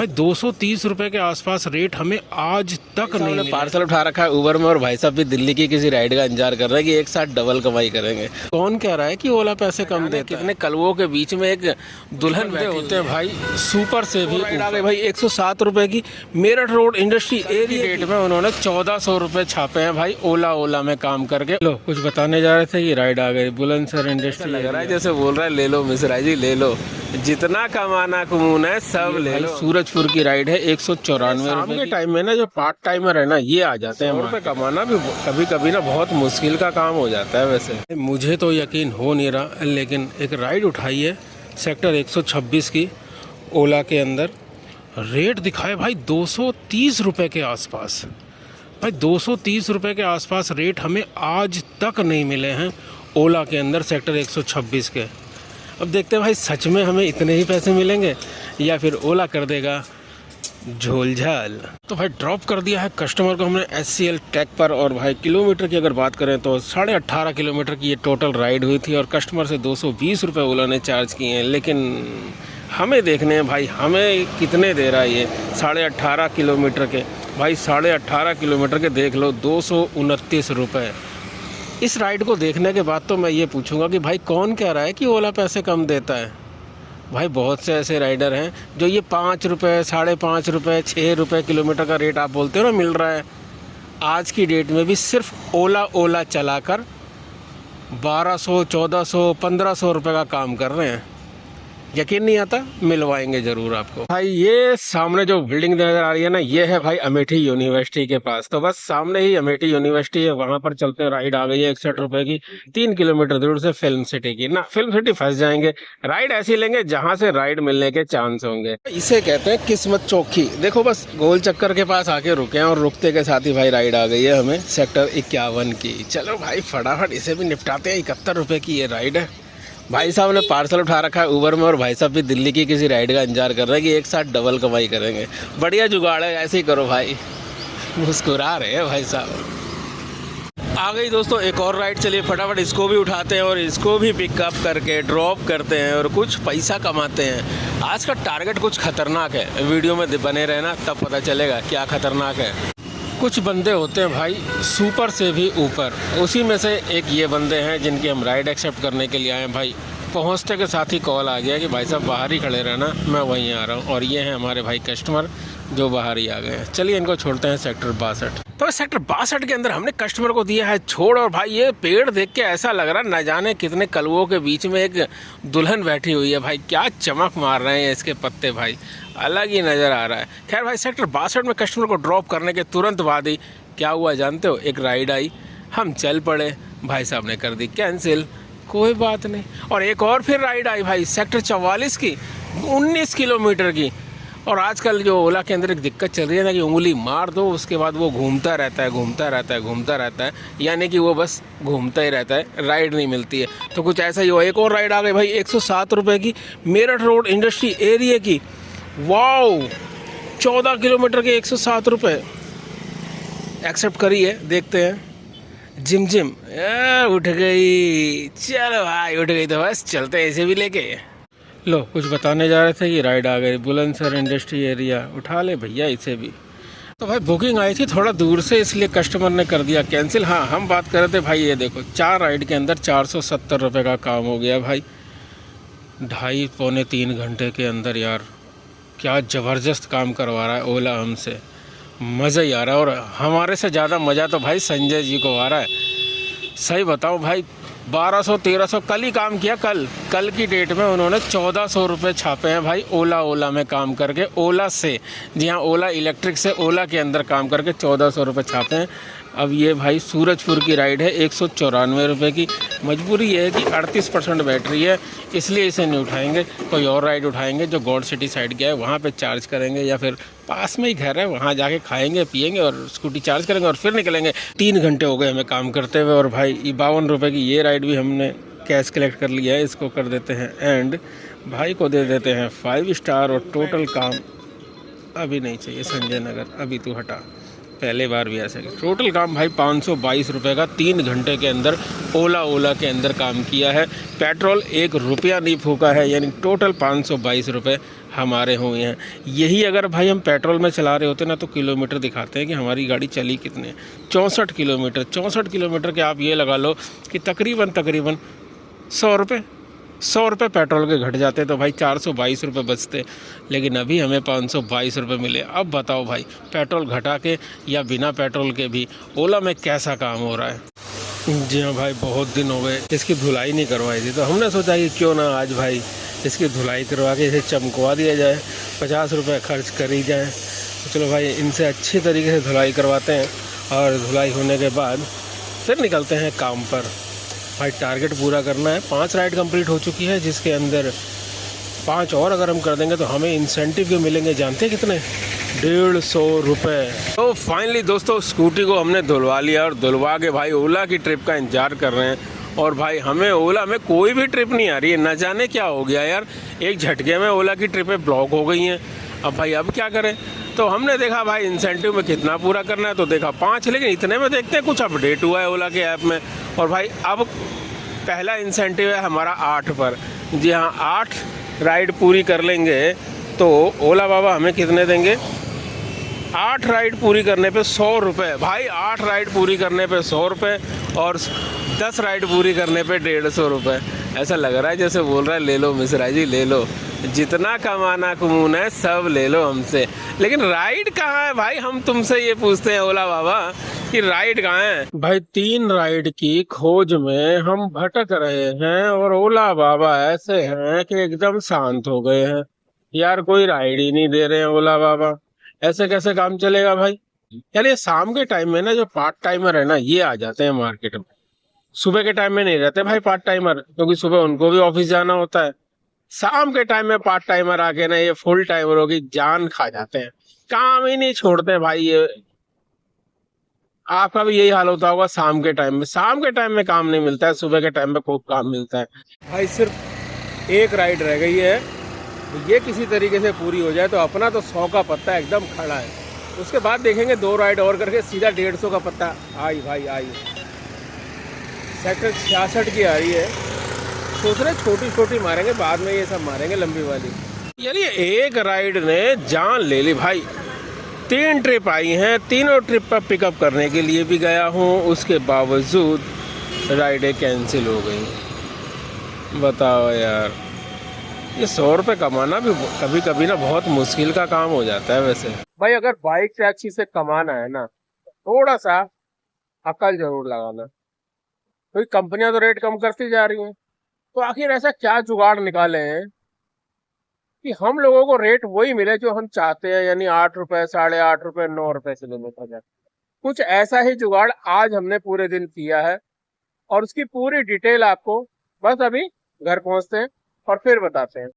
230 रुपए के आसपास रेट हमें आज तक नहीं मिला। पार्सल उठा रखा है उबर में और भाई साहब भी दिल्ली की किसी राइड का इंतजार कर रहे हैं कि एक साथ डबल कमाई करेंगे। कौन कह रहा है कि ओला पैसे कम देता है? कितने कलवों के बीच में एक दुल्हन बैठे होते हैं भाई, सुपर से भी राइड आ गई भाई 107 रुपए की। Meerut road industry area rate में उन्होंने 1400 रुपए छापे हैं भाई ओला में काम करके। लो कुछ बताने जा रहे थे, ये राइड आ गई बुलंदशहर इंडस्ट्री। लग रहा है जैसे बोल रहा है ले लो मिश्रा जी ले लो, जितना कमाना कमूना है सब ले लो। सूरजपुर की राइड है 194 रुपए के टाइम में ना जो पार्ट टाइमर है ना ये आ जाते हैं। रुपए कमाना भी कभी कभी ना बहुत मुश्किल का काम हो जाता है। वैसे मुझे तो यकीन हो नहीं रहा, लेकिन एक राइड उठाई है सेक्टर 126 की ओला के अंदर। रेट दिखाए भाई 230 रुपए के आसपास। भाई 230 रुपए के आसपास रेट हमें आज तक नहीं मिले हैं ओला के अंदर सेक्टर 126 के। अब देखते हैं भाई सच में हमें इतने ही पैसे मिलेंगे या फिर ओला कर देगा झोलझाल। तो भाई ड्रॉप कर दिया है कस्टमर को हमने SCL टैग पर। और भाई किलोमीटर की अगर बात करें तो 18.5 किलोमीटर की ये टोटल राइड हुई थी और कस्टमर से 220 रुपये ओला ने चार्ज किए हैं। लेकिन हमें देखने हैं भाई हमें कितने दे रहा है ये 18.5 किलोमीटर के। भाई 18.5 किलोमीटर के देख लो 229 रुपये। इस राइड को देखने के बाद तो मैं ये पूछूंगा कि भाई कौन कह रहा है कि ओला पैसे कम देता है। भाई बहुत से ऐसे राइडर हैं जो ये 5 रुपये 5.5 रुपये 6 रुपये किलोमीटर का रेट आप बोलते हो ना मिल रहा है, आज की डेट में भी सिर्फ ओला चलाकर 1200 1400 1500 रुपये का काम कर रहे हैं। यकीन नहीं आता, मिलवाएंगे ज़रूर आपको। भाई ये सामने जो बिल्डिंग नज़र आ रही है ना ये है भाई अमेठी यूनिवर्सिटी के पास। तो बस सामने ही अमेठी यूनिवर्सिटी है, वहाँ पर चलते राइड आ गई है 61 रुपए की 3 किलोमीटर दूर से फिल्म सिटी की। ना फिल्म सिटी फंस जाएंगे, राइड ऐसी लेंगे जहाँ से राइड मिलने के चांस होंगे। इसे कहते हैं किस्मत चौकी। देखो बस गोल चक्कर के पास आके रुके हैं और रुकते के साथ ही भाई राइड आ गई है हमें सेक्टर 51 की। चलो भाई फटाफट इसे भी निपटाते हैं। 71 रुपए की ये राइड है। भाई साहब ने पार्सल उठा रखा है उबर में और भाई साहब भी दिल्ली की किसी राइड का इंतजार कर रहे हैं कि एक साथ डबल कमाई करेंगे। बढ़िया जुगाड़ है, ऐसे ही करो भाई। मुस्कुरा रहे हैं भाई साहब। आ गई दोस्तों एक और राइड, चलिए फटाफट इसको भी उठाते हैं और इसको भी पिकअप करके ड्रॉप करते हैं और कुछ पैसा कमाते हैं। आज का टारगेट कुछ खतरनाक है, वीडियो में बने रहना तब पता चलेगा क्या खतरनाक है। कुछ बंदे होते हैं भाई सुपर से भी ऊपर, उसी में से एक ये बंदे हैं जिनकी हम राइड एक्सेप्ट करने के लिए आए हैं। भाई पहुंचते के साथ ही कॉल आ गया कि भाई साहब बाहर ही खड़े रहना, मैं वहीं आ रहा हूं। और ये हैं हमारे भाई कस्टमर जो बाहर ही आ गए हैं। चलिए इनको छोड़ते हैं सेक्टर 62। तो सेक्टर 62 के अंदर हमने कस्टमर को दिया है छोड़। और भाई ये पेड़ देख के ऐसा लग रहा है न जाने कितने कलवों के बीच में एक दुल्हन बैठी हुई है। भाई क्या चमक मार रहे हैं इसके पत्ते, भाई अलग ही नज़र आ रहा है। खैर भाई सेक्टर 62 में कस्टमर को ड्रॉप करने के तुरंत बाद ही क्या हुआ जानते हो, एक राइड आई, हम चल पड़े, भाई साहब ने कर दी कैंसिल, कोई बात नहीं। और एक और फिर राइड आई भाई सेक्टर 44 की 19 किलोमीटर की। और आजकल जो ओला के अंदर एक दिक्कत चल रही है ना कि उंगली मार दो उसके बाद वो घूमता रहता है, यानी कि वो बस घूमता ही रहता है, राइड नहीं मिलती है। तो कुछ ऐसा ही हुआ। एक और राइड आ गई भाई 107 रुपये की मेरठ रोड इंडस्ट्री एरिया की। वाओ 14 किलोमीटर के 107 रुपये एक्सेप्ट करी है, देखते हैं। जिम उठ गई, चलो भाई उठ गई तो बस चलते हैं इसे भी लेके। लो कुछ बताने जा रहे थे, ये राइड आ गई बुलंदशहर इंडस्ट्री एरिया, उठा ले भैया इसे भी। तो भाई बुकिंग आई थी थोड़ा दूर से इसलिए कस्टमर ने कर दिया कैंसिल। हाँ हम बात कर रहे थे भाई, ये देखो 4 राइड के अंदर 470 रुपये का काम हो गया भाई 2.5 पौने 3 घंटे के अंदर। यार क्या ज़बरदस्त काम करवा रहा है ओला हमसे, मज़ा ही आ रहा है। और हमारे से ज़्यादा मज़ा तो भाई संजय जी को आ रहा है। सही बताओ भाई 1200-1300 कल ही काम किया। कल की डेट में उन्होंने 1400 रुपये छापे हैं भाई ओला में काम करके। ओला से, जी हाँ ओला इलेक्ट्रिक से ओला के अंदर काम करके 1400 रुपये छापे हैं। अब ये भाई सूरजपुर की राइड है 194 रुपये की। मजबूरी ये है कि 38% बैटरी है इसलिए इसे नहीं उठाएंगे, कोई और राइड उठाएंगे जो गॉड सिटी साइड गया है वहाँ पे चार्ज करेंगे, या फिर पास में ही घर है वहाँ जाके खाएंगे पिएंगे और स्कूटी चार्ज करेंगे और फिर निकलेंगे। 3 घंटे हो गए हमें काम करते हुए। और भाई 52 रुपये की ये राइड भी हमने कैश कलेक्ट कर लिया है, इसको कर देते हैं एंड भाई को दे देते हैं 5 स्टार। और टोटल काम अभी नहीं चाहिए संजय नगर, अभी तू हटा, पहले बार भी ऐसा किया। टोटल काम भाई 522 रुपये का 3 घंटे के अंदर ओला के अंदर काम किया है। पेट्रोल 1 रुपया नहीं फूका है, यानी टोटल 522 रुपये हमारे हुए हैं। यही अगर भाई हम पेट्रोल में चला रहे होते ना तो किलोमीटर दिखाते हैं कि हमारी गाड़ी चली कितने, 64 किलोमीटर। 64 किलोमीटर के आप ये लगा लो कि तकरीबन 100 रुपये पेट्रोल के घट जाते तो भाई 422 रुपये बचते, लेकिन अभी हमें 522 रुपये मिले। अब बताओ भाई पेट्रोल घटा के या बिना पेट्रोल के भी ओला में कैसा काम हो रहा है। जी हाँ भाई, बहुत दिन हो गए इसकी धुलाई नहीं करवाई थी, तो हमने सोचा कि क्यों ना आज भाई इसकी धुलाई करवा के इसे चमकवा दिया जाए, 50 रुपये खर्च कर ही जाए। तो चलो भाई इनसे अच्छी तरीके से धुलाई करवाते हैं और धुलाई होने के बाद फिर निकलते हैं काम पर। भाई टारगेट पूरा करना है। 5 राइड कंप्लीट हो चुकी है, जिसके अंदर 5 और अगर हम कर देंगे तो हमें इंसेंटिव भी मिलेंगे, जानते हैं कितने? 150 रुपये। तो फाइनली दोस्तों स्कूटी को हमने धुलवा लिया और धुलवा के भाई ओला की ट्रिप का इंतजार कर रहे हैं। और भाई हमें ओला में कोई भी ट्रिप नहीं आ रही है, न जाने क्या हो गया यार, एक झटके में ओला की ट्रिपें ब्लॉक हो गई हैं। अब भाई अब क्या करें? तो हमने देखा भाई इंसेंटिव में कितना पूरा करना है, तो देखा 5, लेकिन इतने में देखते हैं कुछ अपडेट हुआ है ओला के ऐप में। और भाई अब पहला इंसेंटिव है हमारा 8 पर। जी हाँ, 8 राइड पूरी कर लेंगे तो ओला बाबा हमें कितने देंगे? 8 राइड पूरी करने पे 100 रुपये। भाई 8 राइड पूरी करने पे 100 रुपये और 10 राइड पूरी करने पे 150 रुपये। ऐसा लग रहा है जैसे बोल रहा है ले लो मिश्रा जी ले लो, जितना कमाना कमूना है सब ले लो हमसे। लेकिन राइड कहाँ है भाई? हम तुमसे ये पूछते हैं ओला बाबा कि राइड कहाँ है? भाई 3 राइड की खोज में हम भटक रहे हैं और ओला बाबा ऐसे हैं कि एकदम शांत हो गए हैं। यार कोई राइड ही नहीं दे रहे हैं ओला बाबा, ऐसे कैसे काम चलेगा भाई? यार ये शाम के टाइम में ना जो पार्ट टाइमर है ना ये आ जाते हैं मार्केट में, सुबह के टाइम में नहीं रहते भाई पार्ट टाइमर, क्योंकि सुबह उनको भी ऑफिस जाना होता है। शाम के टाइम में पार्ट टाइमर आके ना ये फुल टाइमरों की जान खा जाते हैं, काम ही नहीं छोड़ते भाई ये। आपका भी यही हाल होता होगा शाम के टाइम में। शाम के टाइम में काम नहीं मिलता है, सुबह के टाइम में खूब काम मिलता है। भाई सिर्फ एक राइड रह गई है, ये किसी तरीके से पूरी हो जाए तो अपना तो 100 का पत्ता एकदम खड़ा है। उसके बाद देखेंगे 2 राइड और करके सीधा 150 का पत्ता आई भाई आई। सेक्टर 66 की आ रही है, सोच रहे छोटी छोटी मारेंगे, बाद में ये सब मारेंगे लंबी वाली। यार ये एक राइड ने जान ले ली भाई। 3 ट्रिप आई हैं, तीनों ट्रिप पर पिकअप करने के लिए भी गया हूँ, उसके बावजूद राइडें कैंसिल हो गई। बताओ यार, ये 100 रुपये कमाना भी कभी कभी ना बहुत मुश्किल का काम हो जाता है। वैसे भाई अगर बाइक टैक्सी से कमाना है ना, थोड़ा सा अकल जरूर लगाना, क्योंकि कंपनियां तो रेट कम करती जा रही हैं। तो आखिर ऐसा क्या जुगाड़ निकाले हैं कि हम लोगों को रेट वही मिले जो हम चाहते हैं, यानी 8 रुपए, 8.5 रुपए, 9 रुपए किलोमीटर का। कुछ ऐसा ही जुगाड़ आज हमने पूरे दिन किया है और उसकी पूरी डिटेल आपको बस अभी घर पहुंचते हैं और फिर बताते हैं।